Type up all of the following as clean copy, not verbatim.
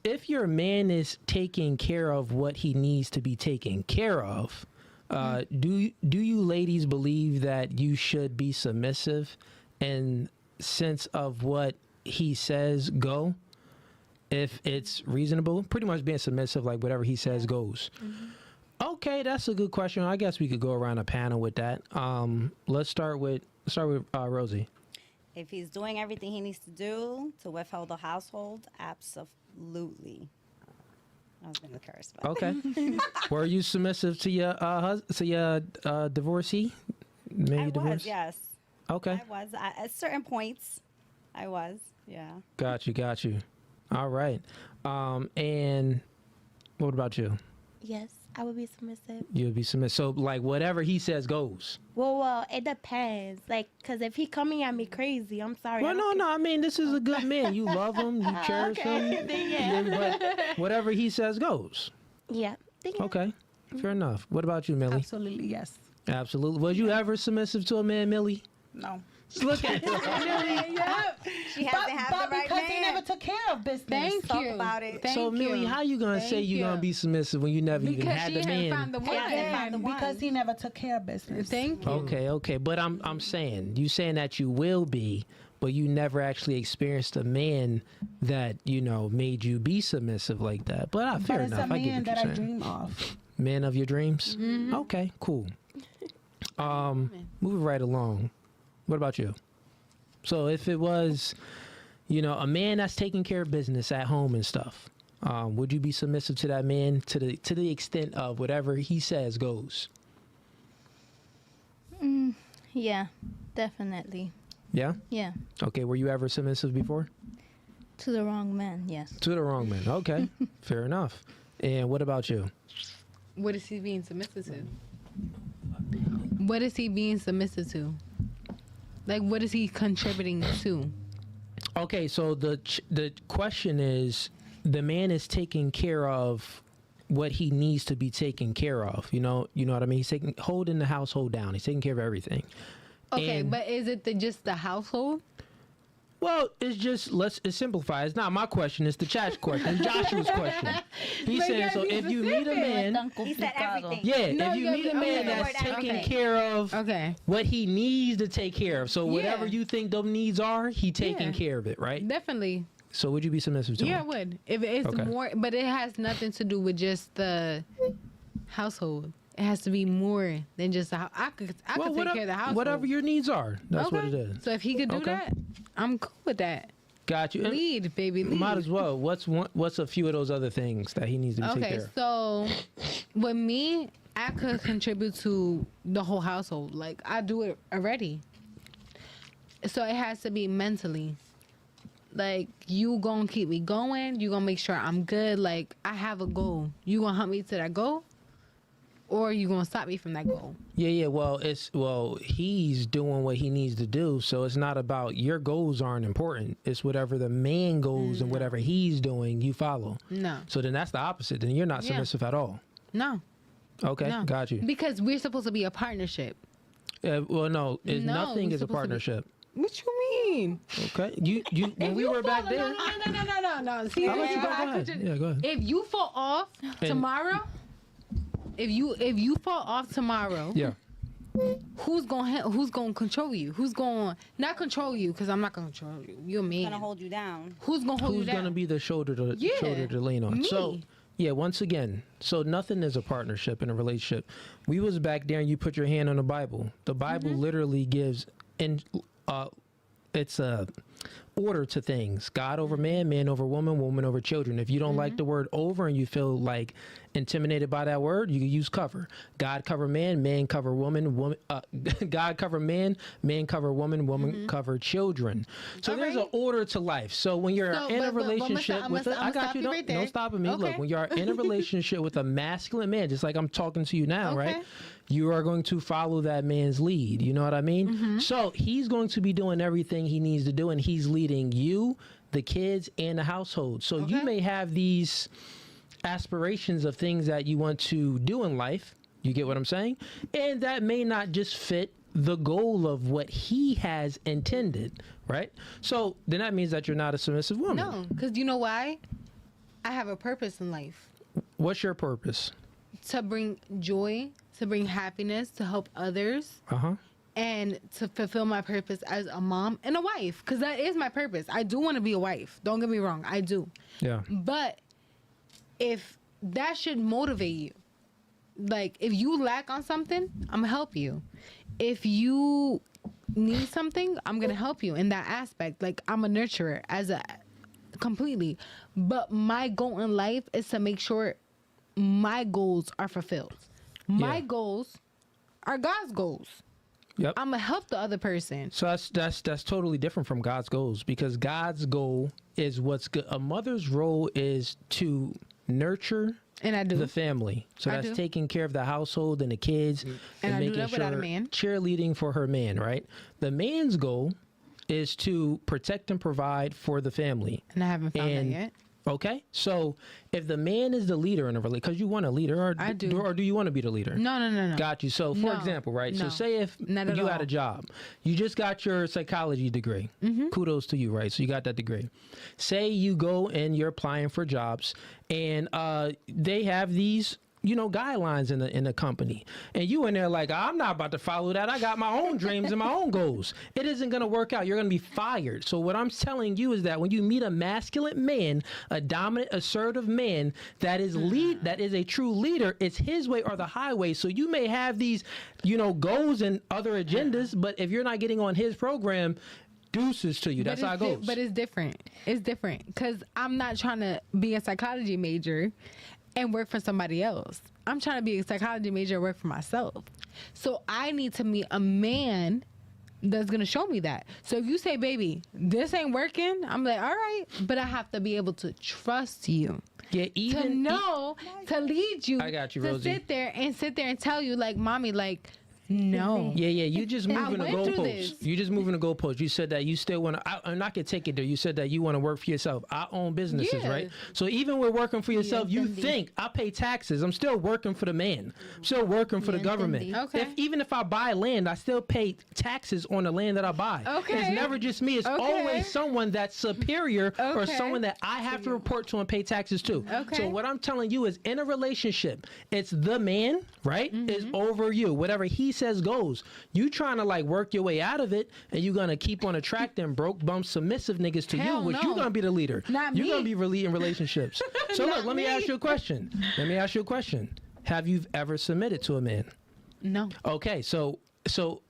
If your man is taking care of what he needs to be taken care of, do you ladies believe that you should be submissive in sense of what he says go? If it's reasonable, pretty much being submissive, like whatever he says goes. Okay, that's a good question. I guess we could go around a panel with that. Let's start with Rosie. If he's doing everything he needs to do to withhold the household, absolutely. I was going to curse. But. Okay. Were you submissive to your divorcee? I was, yes. Okay. I was. At certain points, I was, yeah. Got you. All right. And what about you? Yes, I would be submissive. You would be submissive. So, like, whatever he says goes. Well, it depends. Like, because if he coming at me crazy, I'm sorry. Well, no. I mean, this is a good man. You love him. You cherish him. Yeah. But whatever he says goes. Yeah. Okay. Fair enough. What about you, Millie? Absolutely, yes. Absolutely. Was you ever submissive to a man, Millie? No. Look at Millie. She hasn't had the right because man. he never took care of business. Thank you. Talk about it. So, Millie, how you going to say you're going to be submissive when you never even had the man? Found the one. Because he never took care of business. Thank you. Okay. But I'm saying, you saying that you will be, but you never actually experienced a man that, made you be submissive like that. But fair enough. It's a I get man what that you're I saying. dream of. Man of your dreams? Mm-hmm. Okay, cool. Moving right along. What about you? So if it was, a man that's taking care of business at home and stuff, would you be submissive to that man to the extent of whatever he says goes? Yeah, definitely. Yeah? Yeah. Okay, were you ever submissive before? To the wrong man, yes. To the wrong man. Okay, fair enough. And what about you? What is he being submissive to? What is he being submissive to? Like, what is he contributing to? Okay, so the question is, the man is taking care of what he needs to be taken care of. You know what I mean? He's holding the household down. He's taking care of everything. Okay, but is it just the household? Well, it's just, let's simplify. It's not my question. It's the chat's question. It's Joshua's question. He's saying, so if you meet a man, He said everything. if you meet a man that's taking care of what he needs to take care of. So whatever you think those needs are, he taking care of it, right? Definitely. So would you be submissive to him? Yeah, I would. If it's more, but it has nothing to do with just the household. It has to be more than just the house. I could take care of the household. Whatever your needs are, that's what it is. So if he could do that, I'm cool with that. Got you. Lead, baby, lead. Might as well. What's a few of those other things that he needs to be taken care of? So with me, I could contribute to the whole household. Like, I do it already. So it has to be mentally. Like, you gonna keep me going. You gonna make sure I'm good. Like, I have a goal. You gonna help me to that goal? Or you gonna stop me from that goal? Yeah. Well, he's doing what he needs to do, so it's not about your goals aren't important. It's whatever the man goes and whatever he's doing, you follow. No. So then that's the opposite. Then you're not submissive at all. No. Okay, got you. Because we're supposed to be a partnership. Well, no, nothing is a partnership. What you mean? Okay, you when we were back there. No. See, I'll let you go. Go ahead. Yeah, go ahead. If you fall off tomorrow, if you fall off tomorrow, who's gonna control you? Who's gonna not control you? Because I'm not gonna control you. You're me. Gonna hold you down. Who's gonna hold you down? Who's gonna be the shoulder to lean on? Me. So. Yeah, once again, so nothing is a partnership in a relationship. We was back there and you put your hand on the Bible. The Bible literally gives it's a order to things. God over man, man over woman, woman over children. If you don't like the word over and you feel like intimidated by that word, you can use cover. God cover man, man cover woman, God cover man, man cover woman, woman cover children. So there's an order to life. So when you're in a relationship with I got you. Don't stop at me. Look, when you're in a relationship with a masculine man, just like I'm talking to you now, right? You are going to follow that man's lead. You know what I mean? So he's going to be doing everything he needs to do, and he's leading you, the kids, and the household. So you may have these aspirations of things that you want to do in life. You get what I'm saying? And that may not just fit the goal of what he has intended, right? So then that means that you're not a submissive woman. No, because you know why? I have a purpose in life. What's your purpose? To bring joy, to bring happiness, to help others, and to fulfill my purpose as a mom and a wife. Because that is my purpose. I do want to be a wife. Don't get me wrong. I do. Yeah. But if that should motivate you, like if you lack on something, I'm going to help you. If you need something, I'm going to help you in that aspect. Like I'm a nurturer completely. But my goal in life is to make sure my goals are fulfilled. My goals are God's goals. Yep. I'm gonna help the other person. So that's totally different from God's goals, because God's goal is what's good. A mother's role is to nurture And I do. the family. So I that's do. taking care of the household and the kids And I do making that without a man. cheerleading for her man, right? The man's goal is to protect and provide for the family. And I haven't found And- that yet. Okay, so if the man is the leader in a relationship, because you want a leader, or I do. or do you want to be the leader? No. Got you. So, for No, example, right? So, no, say if not at you had all. a job, you just got your psychology degree. Mm-hmm. Kudos to you, right? So, you got that degree. Say you go and you're applying for jobs, and they have these, guidelines in the company, and you in there like, I'm not about to follow that. I got my own dreams and my own goals. It isn't going to work out. You're going to be fired. So what I'm telling you is that when you meet a masculine man, a dominant, assertive man that is a true leader, it's his way or the highway. So you may have these, goals and other agendas, but if you're not getting on his program, deuces to you. That's how it goes. But it's different. It's different because I'm not trying to be a psychology major and work for somebody else. I'm trying to be a psychology major and work for myself. So I need to meet a man that's going to show me that. So if you say, baby, this ain't working, I'm like, all right. But I have to be able to trust you. Yeah, To know, to lead you. I got you, to Rosie. sit there and tell you, like, mommy, like, no. Yeah, you just moving the went through this. goalposts. You just moving the goalposts. You said that you still want to, and I could take it there. You said that you want to work for yourself. I own businesses, Yeah. right? So even with working for yourself, you think I pay taxes. I'm still working for the man. I'm still working for the government. entendi. Okay. Even if I buy land, I still pay taxes on the land that I buy. Okay. It's never just me. It's Okay. always someone that's superior or Okay. someone that I have to report to and pay taxes to. Okay. So what I'm telling you is, in a relationship, it's the man, right, is Mm-hmm. over you. Whatever he says goes. You trying to like work your way out of it, and you're gonna keep on attracting broke bum submissive niggas to Hell you, which no. you're gonna be the leader. Not You're me. gonna be really in relationships. So look, Not let me me. ask you a question. Have you ever submitted to a man? No. Okay, so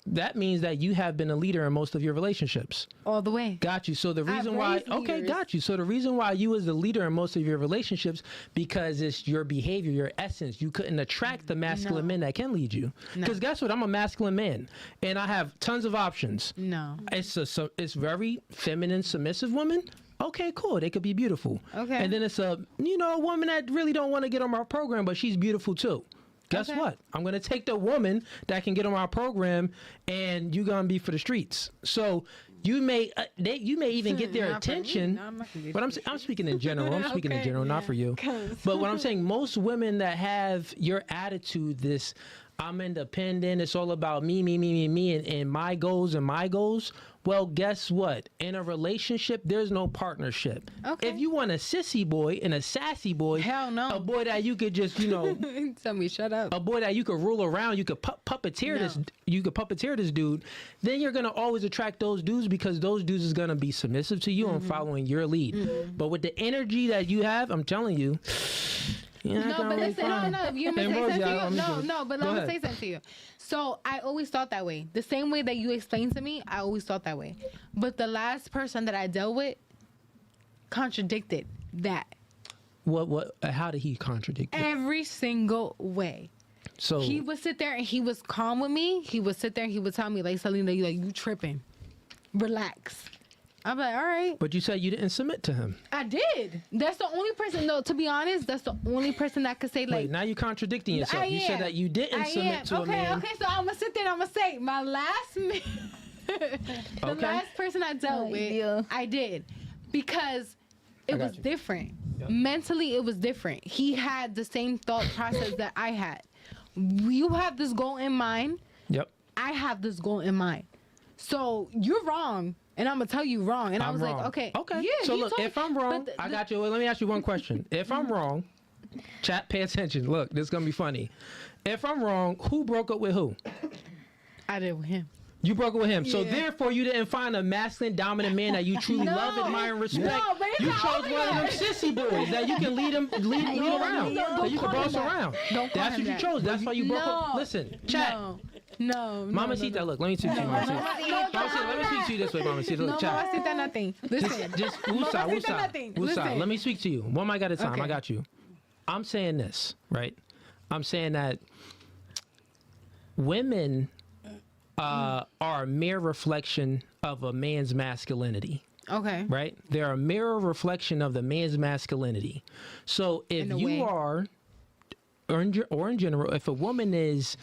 that means that you have been a leader in most of your relationships. All the way. Got you. So the reason why, raised okay, leaders. got you. So the reason why you was the leader in most of your relationships, because it's your behavior, your essence. You couldn't attract the masculine men that can lead you. Because guess what? I'm a masculine man, and I have tons of options. No. It's very feminine, submissive woman. Okay, cool. They could be beautiful. Okay. And then it's a woman that really don't want to get on my program, but she's beautiful too. Guess Okay. what? I'm going to take the woman that can get on our program, and you're going to be for the streets. So you may even get their Not for me. attention. No, I'm not gonna get But I'm speaking in general. I'm speaking in Okay, general, not yeah. for you. But what I'm saying, most women that have your attitude, this I'm independent, it's all about me, and my goals and my goals. Well, guess what? In a relationship, there's no partnership. Okay. If you want a sissy boy and a sassy boy, Hell no. a boy that you could just, Tell me, shut up. a boy that you could rule around, you could puppeteer this dude, then you're gonna always attract those dudes, because those dudes is gonna be submissive to you and following your lead. But with the energy that you have, I'm telling you. No, but listen, no, you may And say Rosie, something I'm to you. just- No, but Go let me ahead. say something to you. So I always thought that way. The same way that you explained to me, I always thought that way. But the last person that I dealt with contradicted that What? How did he contradict you? every single way. So He would sit there and he was calm with me. He would sit there and he would tell me, like, Selena, you tripping. Relax. I'm like, all right. But you said you didn't submit to him. I did. That's the only person. No, to be honest, that's the only person that could say, like, Wait, now you're contradicting yourself. I You am. said that you didn't I submit am. to a man. Okay, so I'm gonna sit there and I'm gonna say my last the Okay. last person I dealt Ay, with, Dios. I did, because it got was you. different. Mentally, it was different. He had the same thought process that I had. You have this goal in mind. Yep. I have this goal in mind. So you're wrong and I'm gonna tell you wrong. And I I'm was wrong. like, okay, Okay. yeah. So he look, told if me. I'm wrong, But I got you. Let me ask you one question. If I'm wrong, chat, pay attention. Look, this is gonna be funny. If I'm wrong, who broke up with who? I did with him. You broke up with him. So Yeah. therefore, you didn't find a masculine, dominant man that you truly No. love, admire, and respect. No, but it's You not chose only one of them that. sissy boys that you can lead around. That you can boss around. Don't call That's him what you that. chose. That's why you broke up. No. Listen, chat. No. Mamacita, look, let me speak to you, Mamacita. Mamacita, let me speak to you this way, Mamacita. No, Look, chat. Mamacita, nothing. Listen. Just nothing. Woosah. Listen. Let me speak to you. One mic at a time. Okay. I got you. I'm saying this, right? I'm saying that women are a mere reflection of a man's masculinity. Okay. Right? They're a mirror reflection of the man's masculinity. So if In a you way. are, or in general, if a woman is,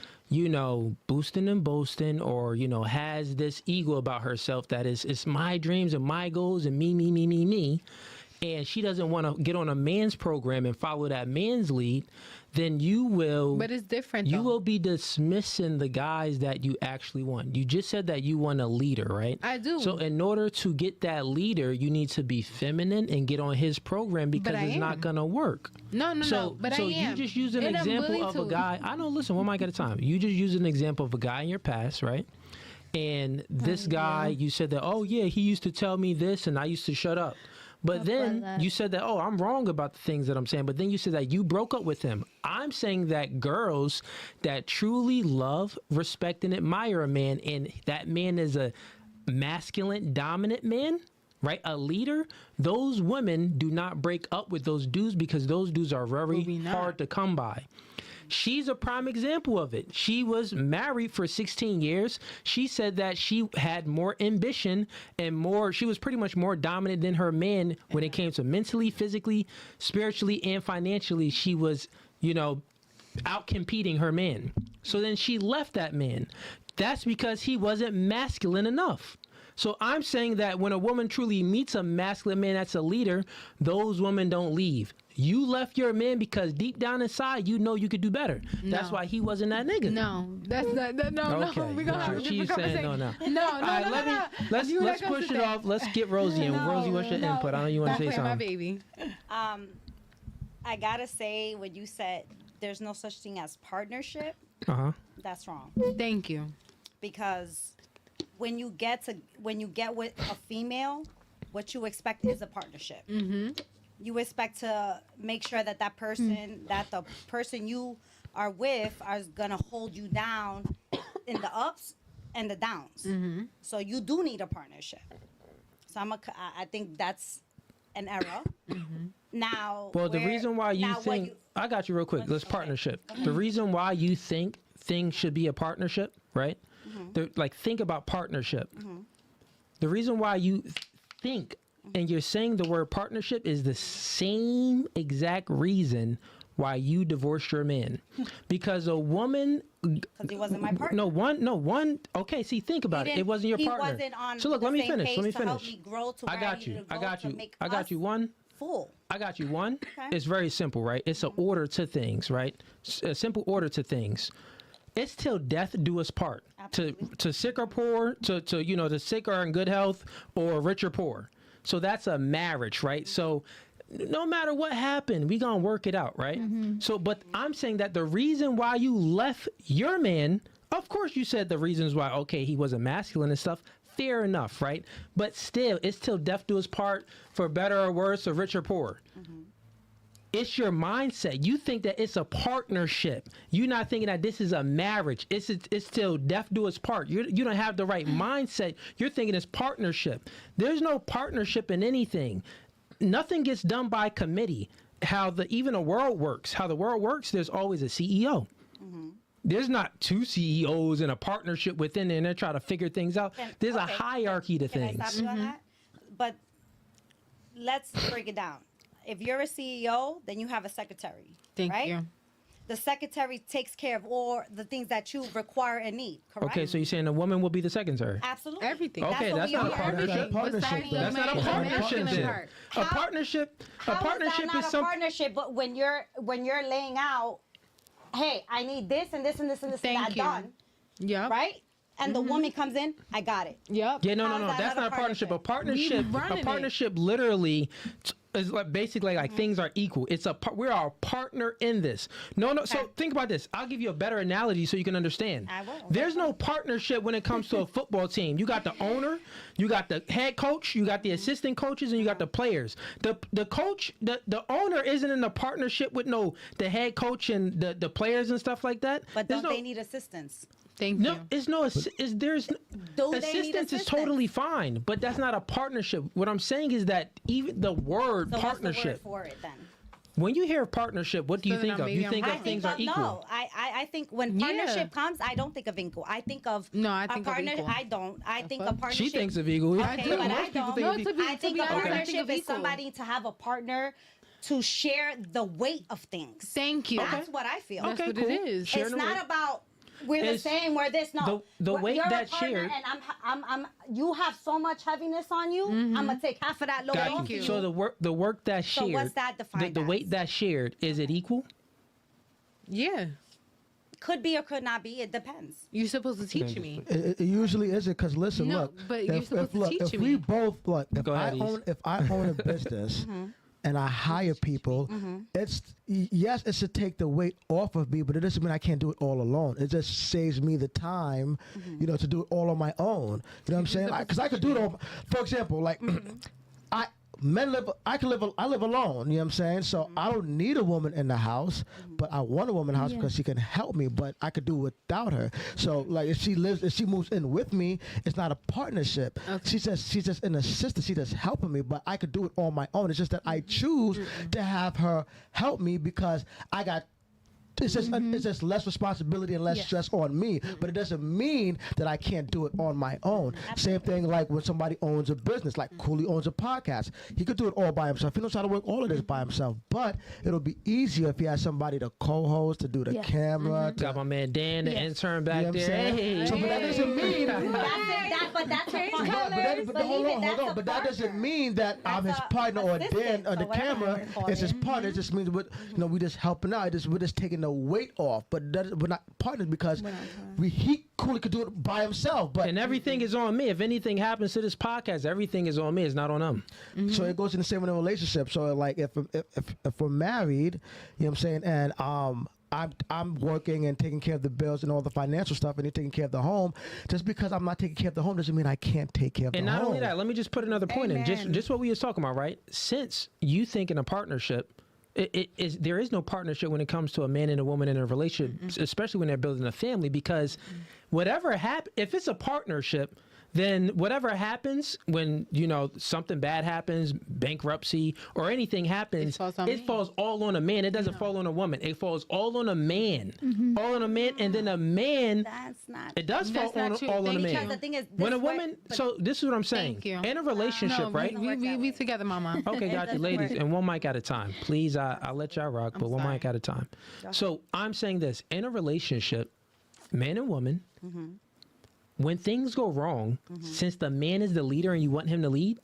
boosting and boasting, or, has this ego about herself that is, it's my dreams and my goals and me, and she doesn't want to get on a man's program and follow that man's lead, then you will. But it's different, You though. will be dismissing the guys that you actually want. You just said that you want a leader, right? I do. So in order to get that leader, you need to be feminine and get on his program because I it's not am. gonna work. No. So But I am. you just use an And I'm example willing of a to. guy. I know. Listen, one mic at a time. You just use an example of a guy in your past, right? And this guy, you said that, oh yeah, he used to tell me this, and I used to shut up. But then that. you said that, oh, I'm wrong about the things that I'm saying. But then you said that you broke up with him. I'm saying that girls that truly love, respect, and admire a man, and that man is a masculine, dominant man, right? A leader, those women do not break up with those dudes because those dudes are very Maybe not. hard to come by. She's a prime example of it. She was married for 16 years. She said that she had more ambition and she was pretty much more dominant than her man when it came to mentally, physically, spiritually, and financially. She was, out competing her man. So then she left that man. That's because he wasn't masculine enough. So I'm saying that when a woman truly meets a masculine man that's a leader, those women don't leave. You left your man because deep down inside, you know you could do better. That's No. why he wasn't that nigga. No, that's not. No. Okay. We're gonna have a She's different saying conversation. no. No. All right, let's push it off. Let's get Rosie in. Rosie, what's your input? I know you want to say My something. baby. I gotta say, when you said there's no such thing as partnership, that's wrong. Thank you. Because when you get with a female, what you expect is a partnership. Mm-hmm. You expect to make sure that the person you are with are gonna hold you down in the ups and the downs. Mm-hmm. So you do need a partnership. So I think that's an error. Mm-hmm. Now, Well, the reason why you think I got you real quick. Let's partnership. The reason why you think things should be a partnership, right? Like, think about partnership. The reason why you think and you're saying the word partnership is the same exact reason why you divorced your man, because a woman. Because he wasn't my partner. No one. Okay, see, think about it. It wasn't your partner. He wasn't on so look, the let me same finish. page Let me to help finish. me grow to I where got I you. needed to I go got to you. make I got us you. One. full. I got you. One. Okay. It's very simple, right? It's an order to things, right? A simple order to things. It's till death do us part. Absolutely. To sick or poor, to the sick or in good health, or rich or poor. So that's a marriage, right? So no matter what happened, we gonna work it out, right? So, but I'm saying that the reason why you left your man, of course you said the reasons why, okay, he wasn't masculine and stuff. Fair enough, right? But still, it's till death do us part, for better or worse, or rich or poor. It's your mindset. You think that it's a partnership. You're not thinking that this is a marriage. It's till death do us part. You don't have the right mindset. You're thinking it's partnership. There's no partnership in anything. Nothing gets done by committee. Even the world works. How the world works, there's always a CEO. There's not two CEOs in a partnership within there, and they're trying to figure things out. There's a hierarchy to Can I things. stop you on that? But let's break it down. If you're a CEO, then you have a secretary. Thank right? you. The secretary takes care of all the things that you require and need, correct? Okay, so you're saying a woman will be the secretary? Absolutely. Everything. Okay, what that's we not a are. partnership. Besides That's not a the partnership. masculine Then. part. A partnership. A How partnership is that not is a something. partnership? But when you're laying out, hey, I need this and this and this and this and Thank that you. done, Yeah. right? and the woman comes in, I got it. Yep. Yeah, no, How is that that's not not a a partnership. partnership? A running it. partnership literally is like basically like things are equal. It's we're a partner in this. No. So think about this. I'll give you a better analogy so you can understand. I will. There's no partnership when it comes to a football team. You got the owner, you got the head coach, you got the assistant coaches, and you got the players. The coach, the owner isn't in a partnership with the head coach and the players and stuff like that. But There's don't they need assistance? Thank no, you. it's no. There's Do they need assistance is assistance? totally fine, but that's not a partnership. What I'm saying is that even the word So partnership. what's the word for it then? When you hear partnership, what do you So then think of? maybe You I'm think wrong. of things are equal. No, I think when partnership comes, I don't think of equal. I think of No, I think a of partner. equal. I don't. I think a fuck? partnership. She thinks of equal. Okay, do. but Most I people don't. think No, of to be- I think be a honest, I think partnership of is equal. somebody to have a partner to share the weight of things. Thank you. That's what I feel. That's Okay, what cool. it is. Share It's the not weight. about we're the It's- same. We're this. No, the weight you're that's a partner shared- and I'm. You have so much heaviness on you. I'm gonna take half of that load Got off you. you. So the work that's So shared. what's that defined the as? weight that's shared, is it equal? Yeah. Could be or could not be. It depends. You're supposed to teach me. It usually isn't because listen, No, look. but you're supposed to teach if me. we both look, if Go ahead, Ease. if I own a business and I hire people, it's yes, it should take the weight off of me, but it doesn't mean I can't do it all alone. It just saves me the time, to do it all on my own. You know what I'm saying? Because I could do it all. For example, like I live alone, you know what I'm saying? So I don't need a woman in the house, but I want a woman in the house because she can help me, but I could do without her. So like if she moves in with me, it's not a partnership. Okay. She's just an assistant, she's just helping me, but I could do it on my own. It's just that I choose to have her help me because I got it's just less responsibility and less stress on me, but it doesn't mean that I can't do it on my own. Same thing like when somebody owns a business, like Cooley owns a podcast. He could do it all by himself. He knows how to work all of this by himself, but it'll be easier if he has somebody to co-host, to do the camera. Got my man Dan, the intern back You know what I'm there. saying? Hey, So, but that doesn't mean. But that's a partner. Hold on. But that doesn't mean that I'm his partner or Dan on the camera. It's his partner. It just means we just helping out. We're just taking the weight off. But we're not partners because he Cooley could do it by himself. But and everything is on me. If anything happens to this podcast, everything is on me. It's not on them. so it goes in the same in a relationship. So like if we're married, you know what I'm saying, and I'm working and taking care of the bills and all the financial stuff, and you're taking care of the home. Just because I'm not taking care of the home doesn't mean I can't take care of And the not home. only that, let me just put another point in. Amen. Just what we was talking about, right? Since you think in a partnership, there is no partnership when it comes to a man and a woman in a relationship, especially when they're building a family, because whatever happens, if it's a partnership, then whatever happens when something bad happens, bankruptcy or anything happens, it falls all on a man. It doesn't fall on a woman. It falls all on a man, all on a man, and then a man. That's not. It does fall That's not on true. all on a Thank man. you. The thing is, When a this work- woman, but- so this is what I'm saying. Thank you. In a relationship, No, right? we together, mama. Okay, got you, doesn't ladies, work. and one mic at a time. Please, I'll let y'all rock, but one sorry. mic at a time. So I'm saying this: in a relationship, man and woman, when things go wrong, since the man is the leader and you want him to lead,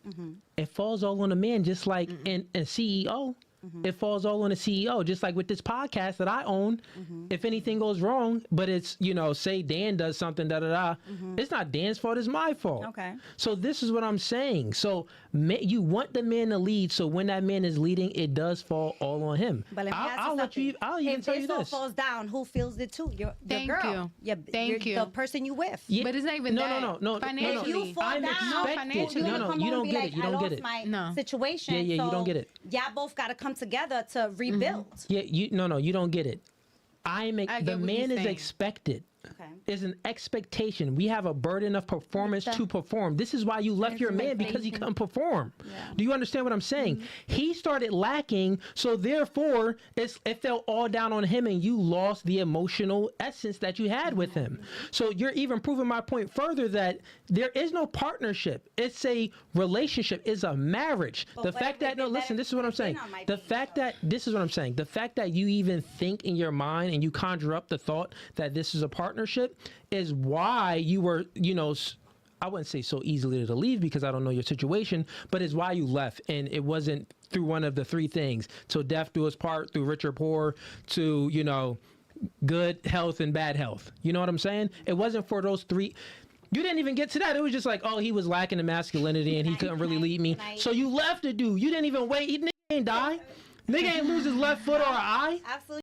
it falls all on the man, just like in a CEO. It falls all on the CEO, just like with this podcast that I own. If anything goes wrong, but it's, say Dan does something, it's not Dan's fault, it's my fault. Okay. So this is what I'm saying. So you want the man to lead, so when that man is leading, it does fall all on him. But let me ask I'll let you, something. I'll even if tell you this all this. falls down, who feels it too? Your Thank girl. you. Thank you. The person you with. Yeah. But it's not even that. No. Financially. If you fall I'm down, expected. financially. No, you're gonna come you home don't and be get like, it. You I don't get lost it. my No. situation. Yeah, you so don't get it. Y'all both got to come together to rebuild. Yeah, you don't get it. I The get what man you're is saying. expected. Okay. Is an expectation. We have a burden of performance to perform. This is why you left your man, because he couldn't perform. Do you understand what I'm saying? He started lacking, so therefore it fell all down on him, and you lost the emotional essence that you had with him. So you're even proving my point further that there is no partnership. It's a relationship. It's a marriage. But The what fact if that they listen, this is what I'm saying. on my The page, fact though? that this is what I'm saying. The fact that you even think in your mind and you conjure up the thought that this is a partnership is why you were, I wouldn't say so easily to leave because I don't know your situation, but it's why you left. And it wasn't through one of the three things. So death do us part, through rich or poor, to, good health and bad health. You know what I'm saying? It wasn't for those three. You didn't even get to that. It was just like, oh, he was lacking in masculinity and he couldn't really lead me. So you left the dude. You didn't even wait. He nigga ain't die. Nigga ain't lose his left foot or an eye. Absolutely.